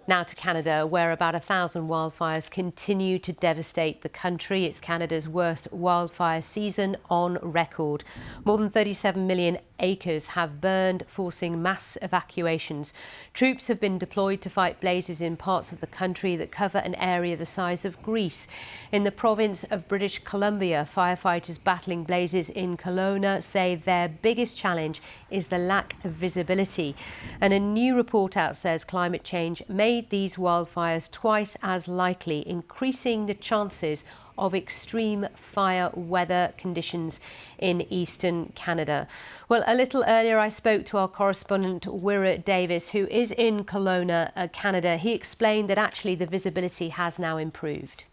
Now to Canada, where about 1,000 wildfires continue to devastate the country. It's Canada's worst wildfire season on record. More than 37 million acres have burned, forcing mass evacuations. Troops have been deployed to fight blazes in parts of the country that cover an area the size of Greece. In the province of British Columbia, firefighters battling blazes in Kelowna say their biggest challenge is the lack of visibility. And a new report out says climate change made these wildfires twice as likely, increasing the chances of extreme fire weather conditions in eastern Canada. Well, a little earlier I spoke to our correspondent Wira Davis, who is in Kelowna, Canada. He explained that actually the visibility has now improved.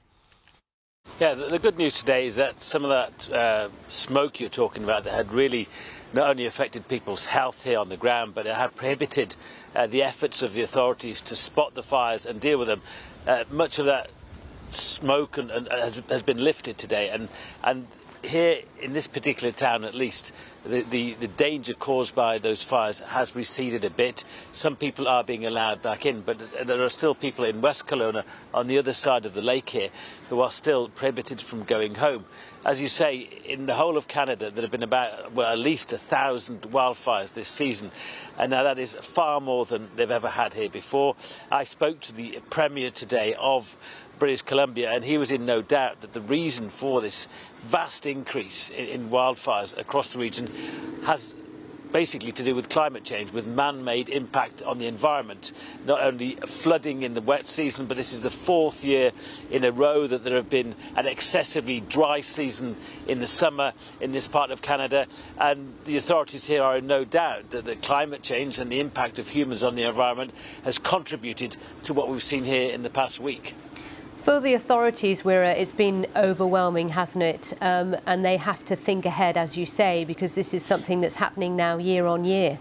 Yeah, the good news today is that some of that smoke you're talking about that had really not only affected people's health here on the ground, but it had prohibited the efforts of the authorities to spot the fires and deal with them. Much of that smoke has been lifted today, and here in this particular town at least, the danger caused by those fires has receded a bit. Some people are being allowed back in, but there are still people in West Kelowna on the other side of the lake here who are still prohibited from going home. As you say, in the whole of Canada there have been about, well, at least 1,000 wildfires this season, and now that is far more than they've ever had here before. I spoke to the Premier today of British Columbia, and he was in no doubt that the reason for this vast increase in wildfires across the region has basically to do with climate change, with man-made impact on the environment. Not only flooding in the wet season, but this is the fourth year in a row that there have been an excessively dry season in the summer in this part of Canada, and the authorities here are in no doubt that the climate change and the impact of humans on the environment has contributed to what we've seen here in the past week. For the authorities, Wira, it's been overwhelming, hasn't it? And they have to think ahead, as you say, because this is something that's happening now year on year.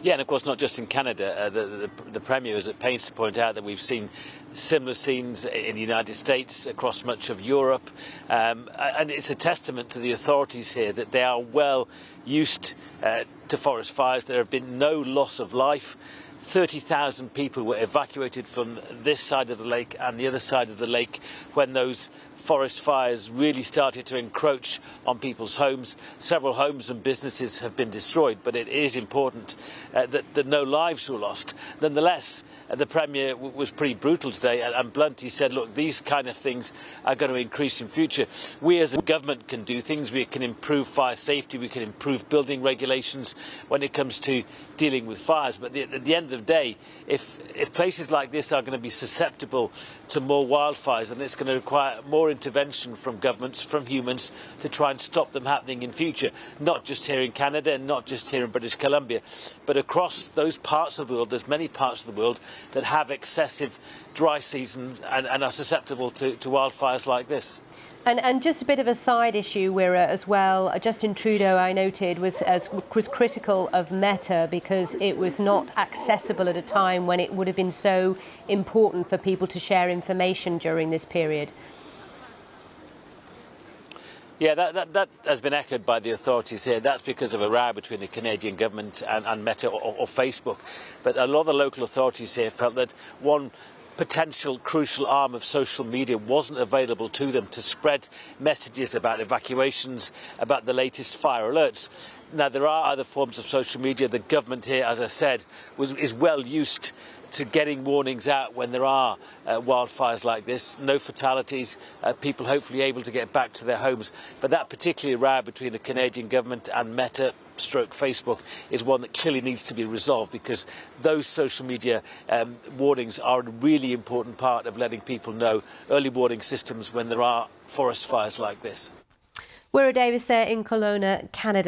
Yeah, and of course not just in Canada. The Premier is at pains to point out that we've seen similar scenes in the United States, across much of Europe, and it's a testament to the authorities here that they are well used to forest fires. There have been no loss of life. 30,000 people were evacuated from this side of the lake and the other side of the lake when those forest fires really started to encroach on people's homes. Several homes and businesses have been destroyed, but it is important that no lives were lost. Nonetheless, the Premier was pretty brutal today and blunt. He said, look, these kind of things are going to increase in future. We as a government can do things. We can improve fire safety, we can improve building regulations when it comes to dealing with fires. But at the end of the day, if places like this are going to be susceptible to more wildfires, then it's going to require more intervention from governments, from humans, to try and stop them happening in future. Not just here in Canada and not just here in British Columbia, but across those parts of the world. There's many parts of the world that have excessive dry seasons and are susceptible to wildfires like this. And just a bit of a side issue, Wira, as well. Justin Trudeau, I noted, was critical of Meta because it was not accessible at a time when it would have been so important for people to share information during this period. Yeah, that has been echoed by the authorities here. That's because of a row between the Canadian government and Meta or Facebook. But a lot of the local authorities here felt that one potential crucial arm of social media wasn't available to them to spread messages about evacuations, about the latest fire alerts. Now, there are other forms of social media. The government here, as I said, is well used to getting warnings out when there are wildfires like this. No fatalities, people hopefully able to get back to their homes. But that particular row between the Canadian government and Meta stroke Facebook is one that clearly needs to be resolved, because those social media warnings are a really important part of letting people know, early warning systems when there are forest fires like this. Wira Davis there in Kelowna, Canada.